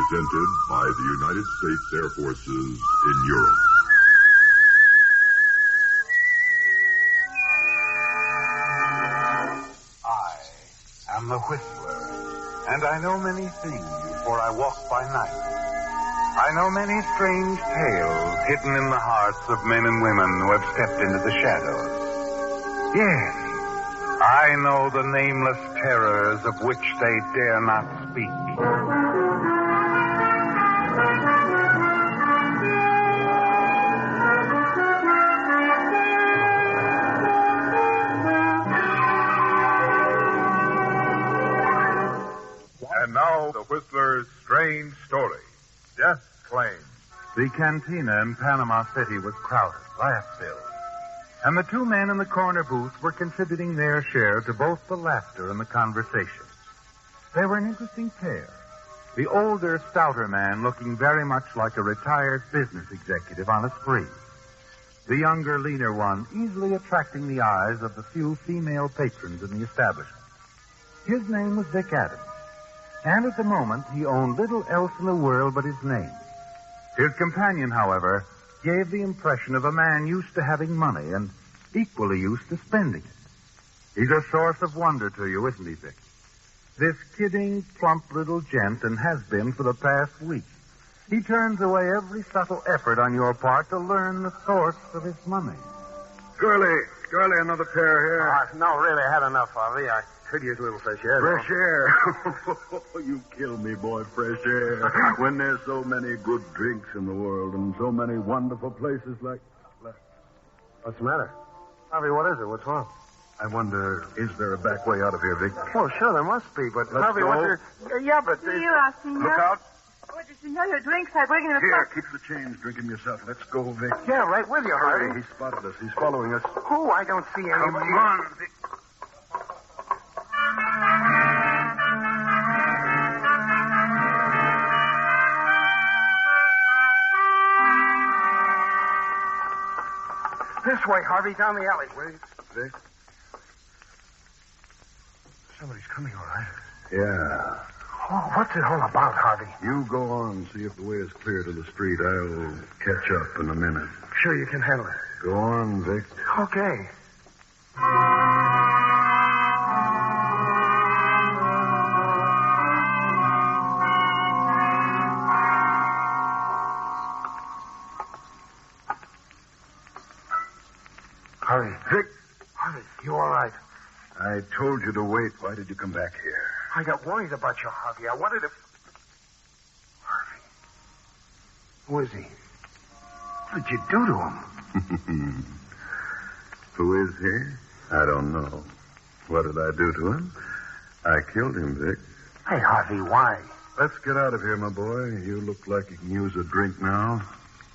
presented by the United States Air Forces in Europe. I am the Whistler, and I know many things, for I walk by night. I know many strange tales hidden in the hearts of men and women who have stepped into the shadows. Yes, I know the nameless terrors of which they dare not speak. And now, the Whistler's strange story. Death Claim. The cantina in Panama City was crowded, laugh-filled. And the two men in the corner booth were contributing their share to both the laughter and the conversation. They were an interesting pair. The older, stouter man looking very much like a retired business executive on a spree. The younger, leaner one easily attracting the eyes of the few female patrons in the establishment. His name was Vic Adams. And at the moment, he owned little else in the world but his name. His companion, however, gave the impression of a man used to having money and equally used to spending it. He's a source of wonder to you, isn't he, Vic? This kidding, plump little gent, and has been for the past week. He turns away every subtle effort on your part to learn the source of his money. Curly, another pair here. No, really, I had enough, Harvey. I could use a little fresh air. Fresh air. You kill me, boy, fresh air. When there's so many good drinks in the world and so many wonderful places like... What's the matter? Harvey, what is it? What's wrong? I wonder, is there a back way out of here, Vic? Oh, sure, there must be, but... Let's Harvey, go. what's there... Yeah, but... Senora, senor. Look out. Oye, senor, your drinks. I bring in the Here, keep the change. Drink him yourself. Let's go, Vic. Yeah, right with you, Hurry, Harvey. he spotted us. He's following us. Who? I don't see anybody. Come on, Vic. This way, Harvey, down the alley. Wait, Vic. Somebody's coming, all right. Yeah. Oh, what's it all about, Harvey? You go on, see if the way is clear to the street. I'll catch up in a minute. Sure you can handle it. Go on, Vic. Okay. Harvey. Vic, Harvey, you all right? I told you to wait. Why did you come back here? I got worried about you, Harvey. I wanted to... Harvey. Who is he? What did you do to him? Who is he? I don't know. What did I do to him? I killed him, Vic. Hey, Harvey, why? Let's get out of here, my boy. You look like you can use a drink now.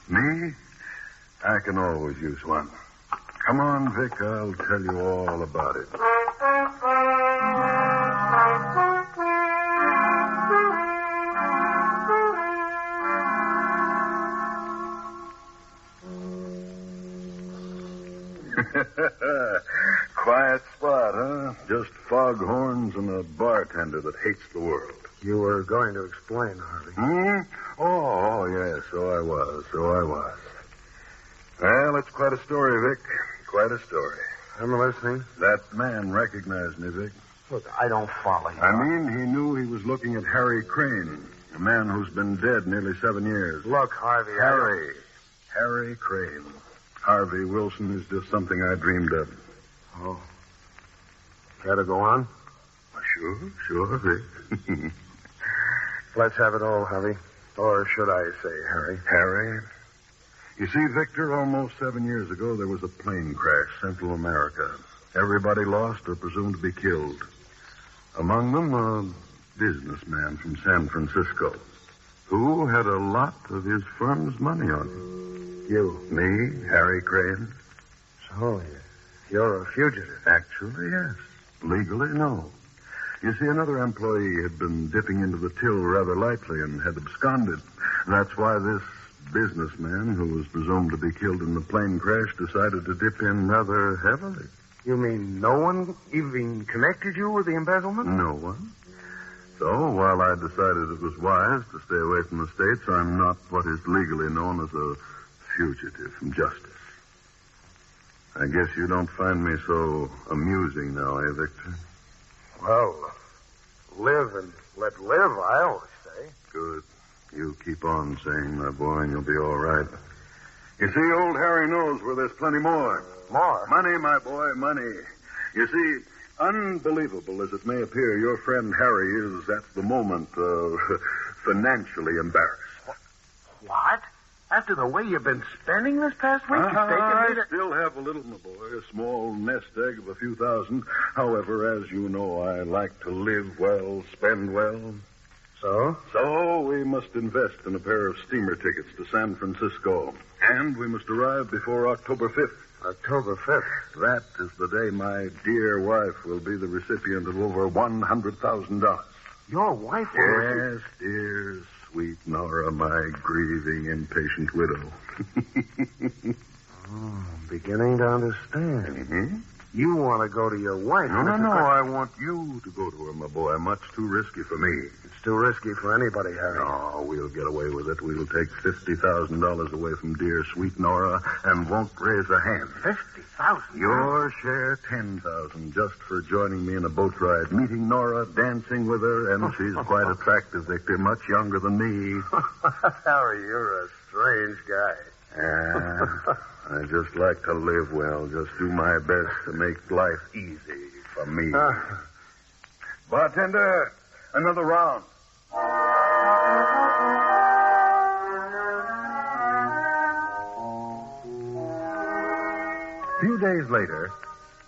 Me? I can always use one. Come on, Vic. I'll tell you all about it. Quiet spot, huh? Just foghorns and a bartender that hates the world. You were going to explain, Harvey. Oh, yes, so I was. Well, it's quite a story, Vic. Quite a story. I'm listening. That man recognized me, Vic. Look, I don't follow you. I mean, he knew he was looking at Harry Crane, a man who's been dead nearly 7 years. Look, Harvey, Harry Crane. Harvey Wilson is just something I dreamed of. Oh. Care to go on? Sure, Vic. Let's have it all, Harvey. Or should I say, Harry? Harry? You see, Victor, almost 7 years ago, there was a plane crash, Central America. Everybody lost or presumed to be killed. Among them, a businessman from San Francisco who had a lot of his firm's money on him. You? Me, Harry Crane. So, you're a fugitive. Actually, yes. Legally, no. You see, another employee had been dipping into the till rather lightly and had absconded. That's why this businessman, who was presumed to be killed in the plane crash, decided to dip in rather heavily. You mean no one even connected you with the embezzlement? No one. So, while I decided it was wise to stay away from the States, I'm not what is legally known as a fugitive from justice. I guess you don't find me so amusing now, eh, Victor? Well, live and let live, I always say. Good. You keep on saying, my boy, and you'll be all right. You see, old Harry knows where there's plenty more. More? Money, my boy, money. You see, unbelievable as it may appear, your friend Harry is, at the moment, financially embarrassed. What? After the way you've been spending this past week, you've taken I me to... still have a little, my boy, a small nest egg of a few thousand. However, as you know, I like to live well, spend well. So we must invest in a pair of steamer tickets to San Francisco. And we must arrive before October 5th. October 5th? That is the day my dear wife will be the recipient of over $100,000. Your wife will... Yes, dear, sweet Nora, my grieving, impatient widow. I'm beginning to understand. Mm-hmm. You want to go to your wife. No. I want you to go to her, my boy. Much too risky for me. It's too risky for anybody, Harry. No, we'll get away with it. We'll take $50,000 away from dear sweet Nora and won't raise a hand. 50,000? Your share, 10,000, just for joining me in a boat ride, meeting Nora, dancing with her, and she's quite attractive, Victor, much younger than me. Harry, you're a strange guy. I just like to live well, just do my best to make life easy for me. Bartender, another round. A few days later,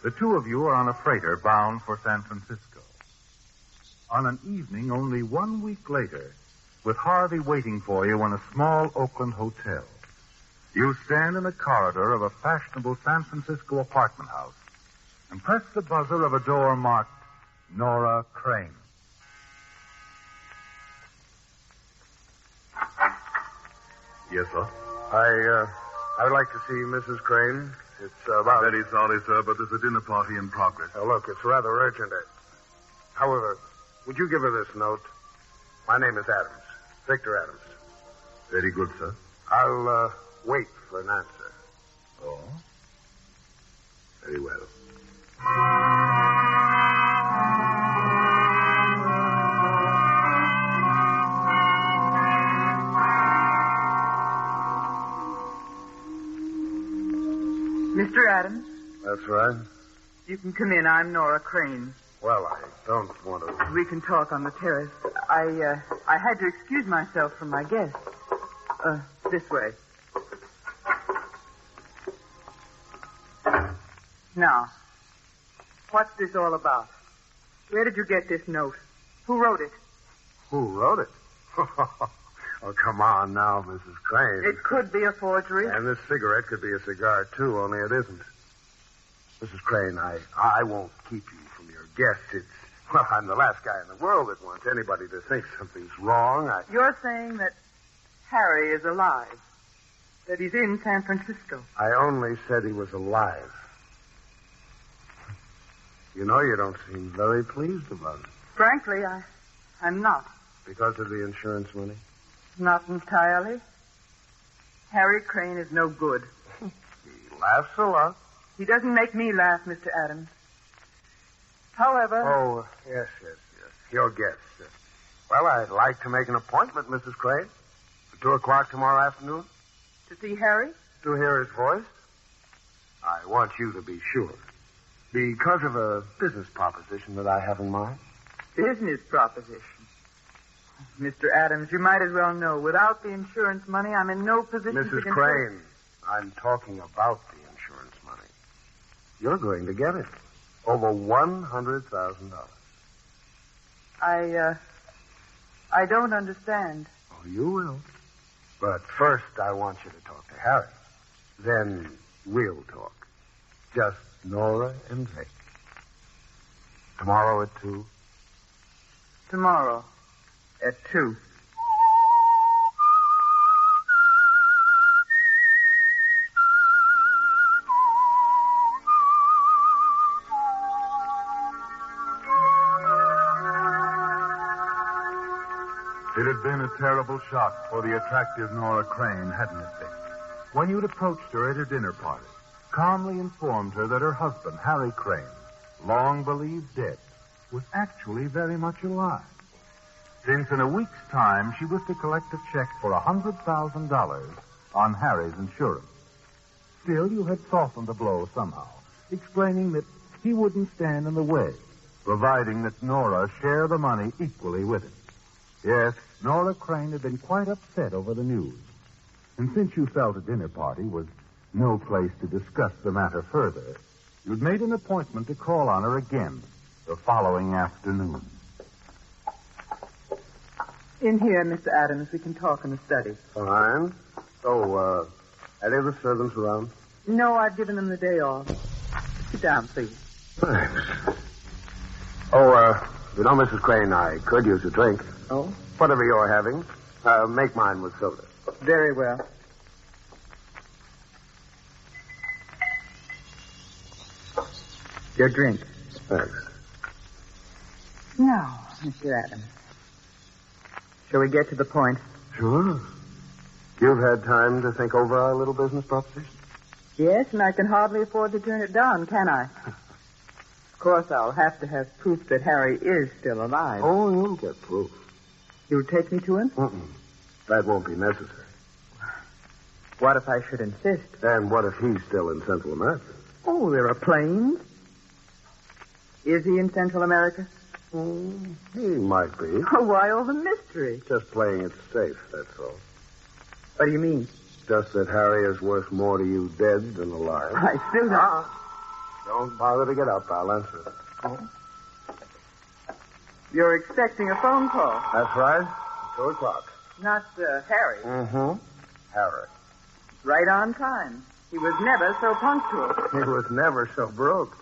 the two of you are on a freighter bound for San Francisco. On an evening only 1 week later, with Harvey waiting for you in a small Oakland hotel, you stand in the corridor of a fashionable San Francisco apartment house and press the buzzer of a door marked Nora Crane. Yes, sir? I would like to see Mrs. Crane. It's about... Very sorry, sir, but there's a dinner party in progress. Oh, look, it's rather urgent. However, would you give her this note? My name is Adams. Victor Adams. Very good, sir. I'll, wait for an answer. Oh? Very well. Mr. Adams, That's right. you can come in. I'm Nora Crane. Well, I don't want to... We can talk on the terrace. I had to excuse myself from my guests. This way. Now, what's this all about? Where did you get this note? Who wrote it? Who wrote it? Oh, come on now, Mrs. Crane. It could be a forgery. And this cigarette could be a cigar, too, only it isn't. Mrs. Crane, I won't keep you from your guests. Well, I'm the last guy in the world that wants anybody to think something's wrong. You're saying that Harry is alive, that he's in San Francisco. I only said he was alive. You know, you don't seem very pleased about it. Frankly, I'm not. Because of the insurance money? Not entirely. Harry Crane is no good. He laughs a lot. He doesn't make me laugh, Mr. Adams. However... Oh, yes. Your guest. Well, I'd like to make an appointment, Mrs. Crane. For 2 o'clock tomorrow afternoon. To see Harry? To hear his voice. I want you to be sure. Because of a business proposition that I have in mind. Business proposition. Mr. Adams, you might as well know, without the insurance money, I'm in no position to... Mrs. Crane, I'm talking about the insurance money. You're going to get it. Over $100,000. I don't understand. Oh, you will. But first, I want you to talk to Harry. Then we'll talk. Just Nora and Vic. Tomorrow at 2? Tomorrow at 2. It had been a terrible shock for the attractive Nora Crane, hadn't it, Dick? When you'd approached her at her dinner party, calmly informed her that her husband, Harry Crane, long believed dead, was actually very much alive. Since in a week's time she was to collect a check for $100,000 on Harry's insurance. Still, you had softened the blow somehow, explaining that he wouldn't stand in the way, providing that Nora share the money equally with him. Yes, Nora Crane had been quite upset over the news. And since you felt a dinner party was no place to discuss the matter further, you'd made an appointment to call on her again the following afternoon. In here, Mr. Adams. We can talk in the study. Fine. So, any of the servants around? No, I've given them the day off. Sit down, please. Thanks. Oh, you know, Mrs. Crane, I could use a drink. Oh? Whatever you're having. Make mine with soda. Very well. Your drink. Thanks. Now, Mr. Adams. Shall we get to the point? Sure. You've had time to think over our little business proposition? Yes, and I can hardly afford to turn it down, can I? Of course, I'll have to have proof that Harry is still alive. Oh, you'll get proof. You'll take me to him? That won't be necessary. What if I should insist? And what if he's still in Central America? Oh, there are planes. Is he in Central America? He might be. Oh, why all the mystery? Just playing it safe, that's all. What do you mean? Just that Harry is worth more to you dead than alive. I still don't... Don't bother to get up. I'll answer it. Oh? You're expecting a phone call. That's right. 2 o'clock. Not Harry. Mm-hmm. Harry. Right on time. He was never so punctual. He was never so broke.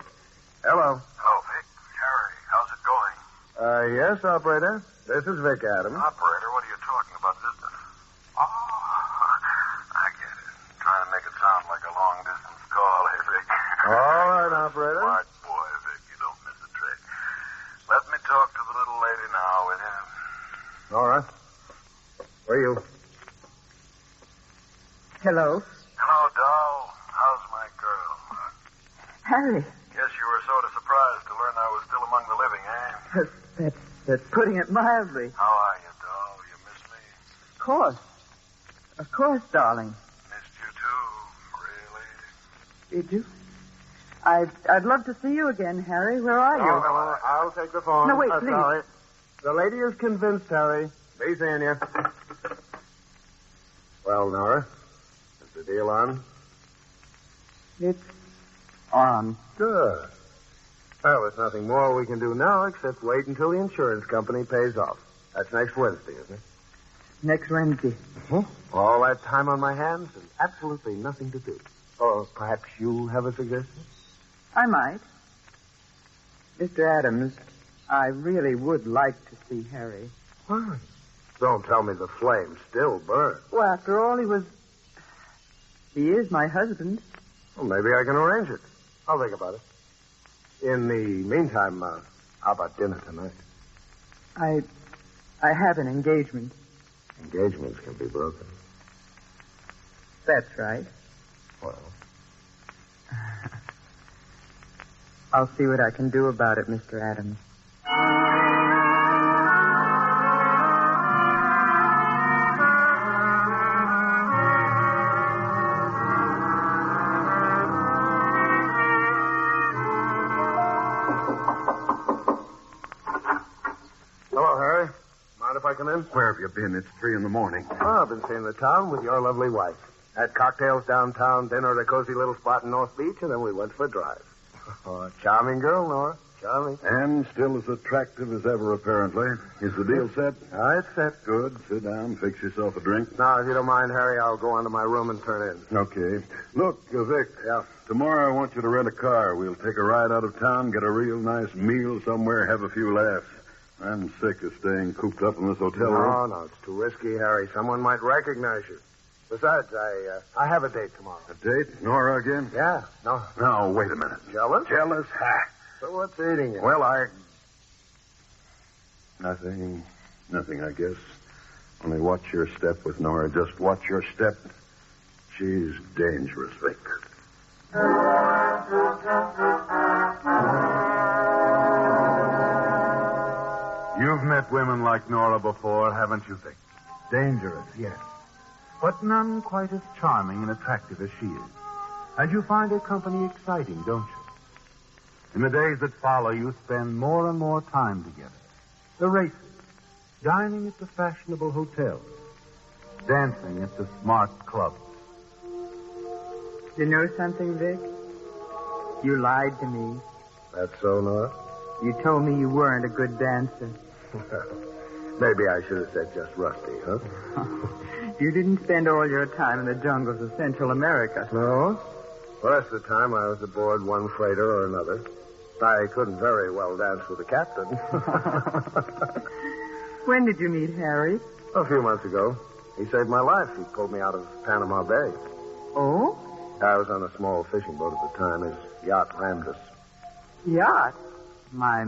Hello. Hello, Vic. Harry, how's it going? Yes, operator. This is Vic Adams. Operator, what are you talking about business? Oh, I get it. Trying to make it sound like a long-distance call, eh, Vic? All right, operator. Smart boy, Vic. You don't miss a trick. Let me talk to the little lady now, will you? All right. Where are you? Hello? Hello, doll. How's my girl? Harry. Guess you were sort of surprised to learn I was still among the living, eh? That's putting it mildly. How are you, doll? You miss me? Of course. Of course, darling. Missed you too, really. Did you? I'd love to see you again, Harry. Where are you? Oh, I'll take the phone. No, wait, please. Sorry. The lady is convinced, Harry. Be seeing you. Well, Nora, is the deal on? It's on. Good. Well, there's nothing more we can do now except wait until the insurance company pays off. That's next Wednesday, isn't it? Next Wednesday. All that time on my hands and absolutely nothing to do. Or perhaps you have a suggestion? I might. Mr. Adams, I really would like to see Harry. Why? Don't tell me the flame still burns. Well, after all, he is my husband. Well, maybe I can arrange it. I'll think about it. In the meantime, how about dinner tonight? I have an engagement. Engagements can be broken. That's right. Well, I'll see what I can do about it, Mr. Adams. hello, Harry. Mind if I come in? Where have you been? It's 3 a.m. Oh, I've been seeing the town with your lovely wife. Had cocktails downtown, dinner at a cozy little spot in North Beach, and then we went for a drive. Oh, charming girl, Nora. Charming. And still as attractive as ever, apparently. Is the deal set? It's set. Good. Sit down. Fix yourself a drink. Now, if you don't mind, Harry, I'll go on to my room and turn in. Okay. Look, Vic. Yeah. Tomorrow I want you to rent a car. We'll take a ride out of town, get a real nice meal somewhere, have a few laughs. I'm sick of staying cooped up in this hotel room. No, it's too risky, Harry. Someone might recognize you. Besides, I have a date tomorrow. A date? Nora again? Yeah. No. Now, wait a minute. Jealous? Jealous? Ha! So what's eating you? Well, Nothing, I guess. Only watch your step with Nora. Just watch your step. She's dangerous, Vic. You've met women like Nora before, haven't you, Vic? Dangerous, yes. But none quite as charming and attractive as she is. And you find her company exciting, don't you? In the days that follow, you spend more and more time together. The races, dining at the fashionable hotels, dancing at the smart clubs. You know something, Vic? You lied to me. That's so, Nora? You told me you weren't a good dancer. Maybe I should have said just rusty, huh? You didn't spend all your time in the jungles of Central America. No. The rest of the time I was aboard one freighter or another. I couldn't very well dance with the captain. When did you meet Harry? A few months ago. He saved my life. He pulled me out of Panama Bay. Oh? I was on a small fishing boat at the time. His yacht rammed us. Yacht? My.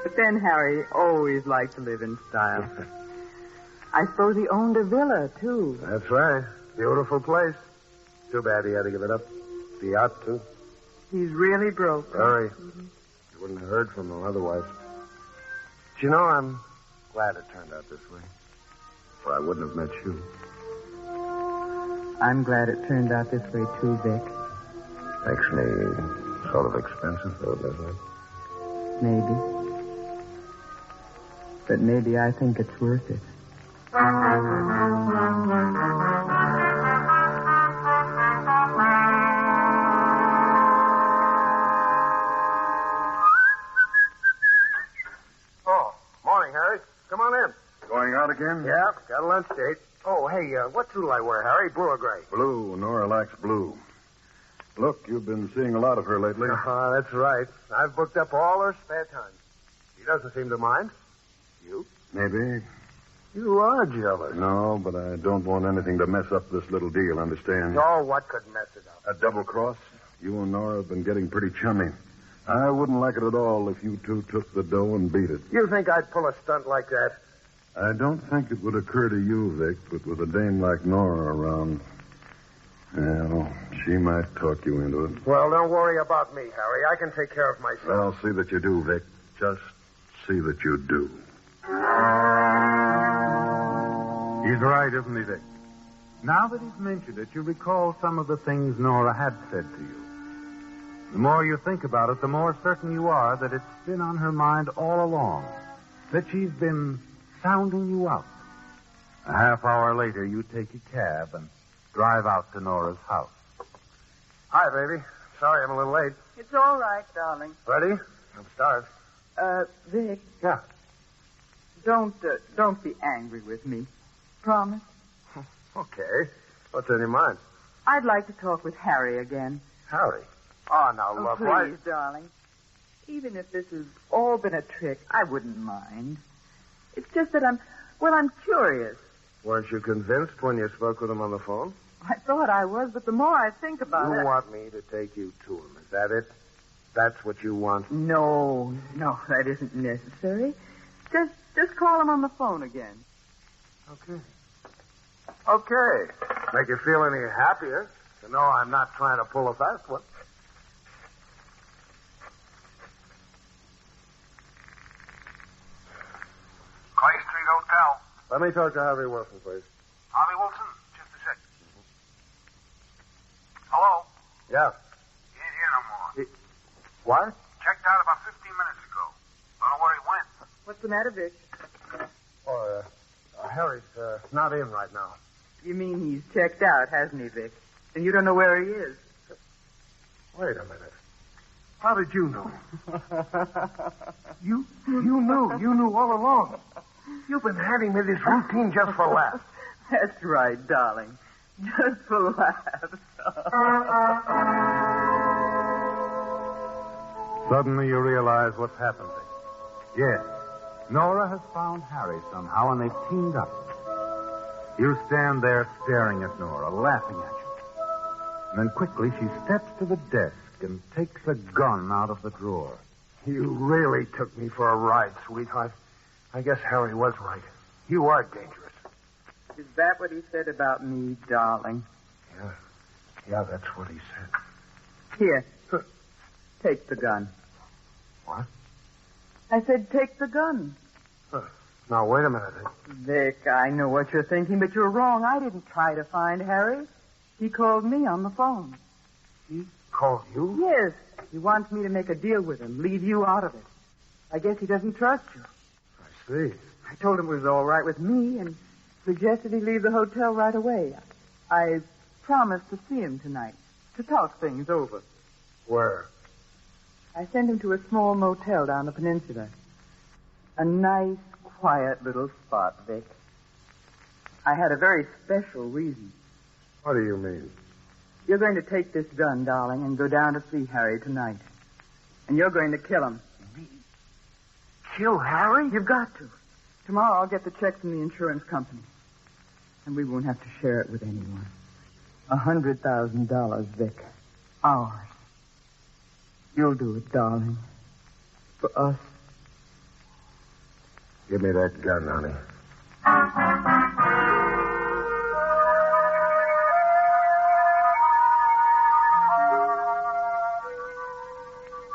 But then Harry always liked to live in style. I suppose he owned a villa, too. That's right. Beautiful place. Too bad he had to give it up. The yacht, too. He's really broke. Very. You wouldn't have heard from him otherwise. But you know, I'm glad it turned out this way. Or I wouldn't have met you. I'm glad it turned out this way, too, Vic. Makes me sort of expensive, though, doesn't it? Maybe. But maybe I think it's worth it. Oh, morning, Harry. Come on in. Going out again? Yeah, got a lunch date. Oh, hey, what suit'll I wear, Harry? Blue or gray? Blue. Nora likes blue. Look, you've been seeing a lot of her lately. That's right. I've booked up all her spare time. She doesn't seem to mind. You? Maybe. You are jealous. No, but I don't want anything to mess up this little deal, understand? Oh, what could mess it up? A double cross? You and Nora have been getting pretty chummy. I wouldn't like it at all if you two took the dough and beat it. You think I'd pull a stunt like that? I don't think it would occur to you, Vic, but with a dame like Nora around, well, she might talk you into it. Well, don't worry about me, Harry. I can take care of myself. Well, see that you do, Vic. Just see that you do. He's right, isn't he, Vic? Now that he's mentioned it, you recall some of the things Nora had said to you. The more you think about it, the more certain you are that it's been on her mind all along, that she's been sounding you out. A half hour later, you take a cab and drive out to Nora's house. Hi, baby. Sorry I'm a little late. It's all right, darling. Ready? I'm starved. Vic, Yeah. don't be angry with me. Promise? Okay. What's on your mind? I'd like to talk with Harry again. Harry. Oh, now, love. Please, darling. Even if this has all been a trick, I wouldn't mind. It's just that I'm curious. Weren't you convinced when you spoke with him on the phone? I thought I was, but the more I think about it... You want me to take you to him. Is that it? That's what you want? No, that isn't necessary. Just call him on the phone again. Okay. Make you feel any happier to know I'm not trying to pull a fast one. Clay Street Hotel. Let me talk to Harvey Wilson, please. Harvey Wilson, just a sec. Hello? Yeah. He ain't here no more. What? Checked out about 15 minutes ago. Don't know where he went. What's the matter, Vic? Oh, Harry's not in right now. You mean he's checked out, hasn't he, Vic? And you don't know where he is? Wait a minute. How did you know? You knew all along. You've been handing me this routine just for laughs. That's right, darling. Just for laughs. Suddenly you realize what's happened, Vic. Yes, Nora has found Harry somehow, and they've teamed up. You stand there staring at Nora, laughing at you. And then quickly she steps to the desk and takes a gun out of the drawer. You really took me for a ride, sweetheart. I guess Harry was right. You are dangerous. Is that what he said about me, darling? Yeah, that's what he said. Here. Take the gun. What? I said take the gun. Now, wait a minute. Vic, I know what you're thinking, but you're wrong. I didn't try to find Harry. He called me on the phone. He called you? Yes. He wants me to make a deal with him, leave you out of it. I guess he doesn't trust you. I see. I told him it was all right with me and suggested he leave the hotel right away. I promised to see him tonight, to talk things over. Where? I sent him to a small motel down the peninsula. A nice, quiet little spot, Vic. I had a very special reason. What do you mean? You're going to take this gun, darling, and go down to see Harry tonight. And you're going to kill him. Me? Kill Harry? You've got to. Tomorrow I'll get the check from the insurance company. And we won't have to share it with anyone. $100,000, Vic. Ours. You'll do it, darling. For us. Give me that gun, honey.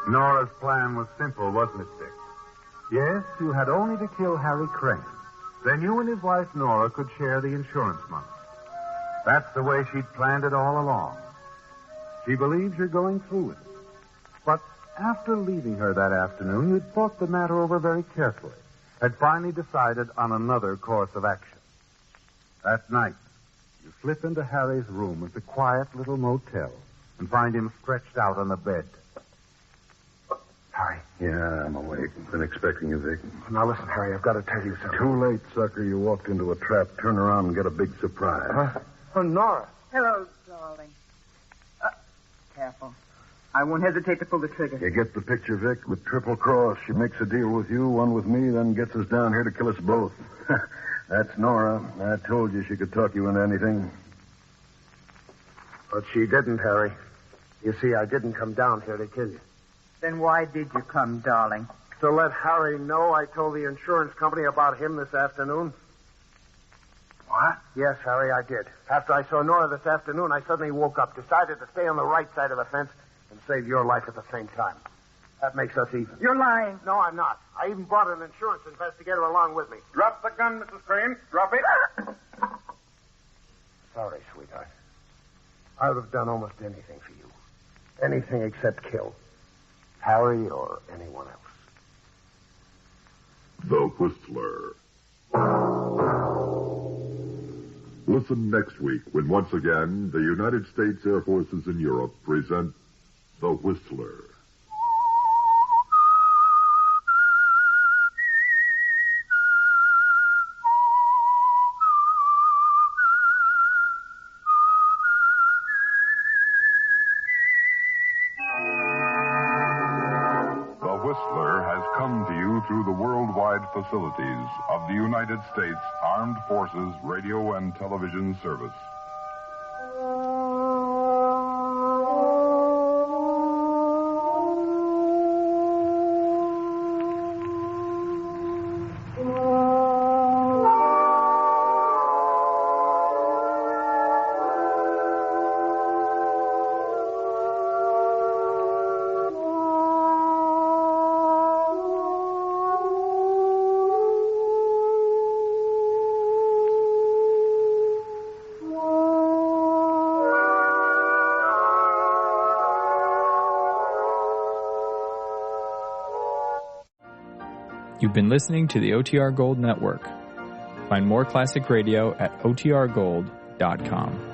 Nora's plan was simple, wasn't it, Dick? Yes, you had only to kill Harry Crane. Then you and his wife, Nora, could share the insurance money. That's the way she'd planned it all along. She believes you're going through with it. But after leaving her that afternoon, you'd thought the matter over very carefully, had finally decided on another course of action. That night, you slip into Harry's room at the quiet little motel and find him stretched out on the bed. Harry. Yeah, I'm awake. Been expecting you, Vic. Now listen, Harry, I've got to tell you something. Too late, sucker. You walked into a trap. Turn around and get a big surprise. Huh? Oh, Nora. Hello, darling. Careful. I won't hesitate to pull the trigger. You get the picture, Vic? With Triple Cross, she makes a deal with you, one with me, then gets us down here to kill us both. That's Nora. I told you she could talk you into anything. But she didn't, Harry. You see, I didn't come down here to kill you. Then why did you come, darling? To let Harry know I told the insurance company about him this afternoon. What? Yes, Harry, I did. After I saw Nora this afternoon, I suddenly woke up, decided to stay on the right side of the fence and save your life at the same time. That makes us even. You're lying. No, I'm not. I even brought an insurance investigator along with me. Drop the gun, Mrs. Crane. Drop it. Sorry, sweetheart. I would have done almost anything for you. Anything except kill Harry or anyone else. The Whistler. Listen next week when once again the United States Air Forces in Europe present The Whistler. Through the worldwide facilities of the United States Armed Forces Radio and Television Service. You've been listening to the OTR Gold Network. Find more classic radio at otrgold.com.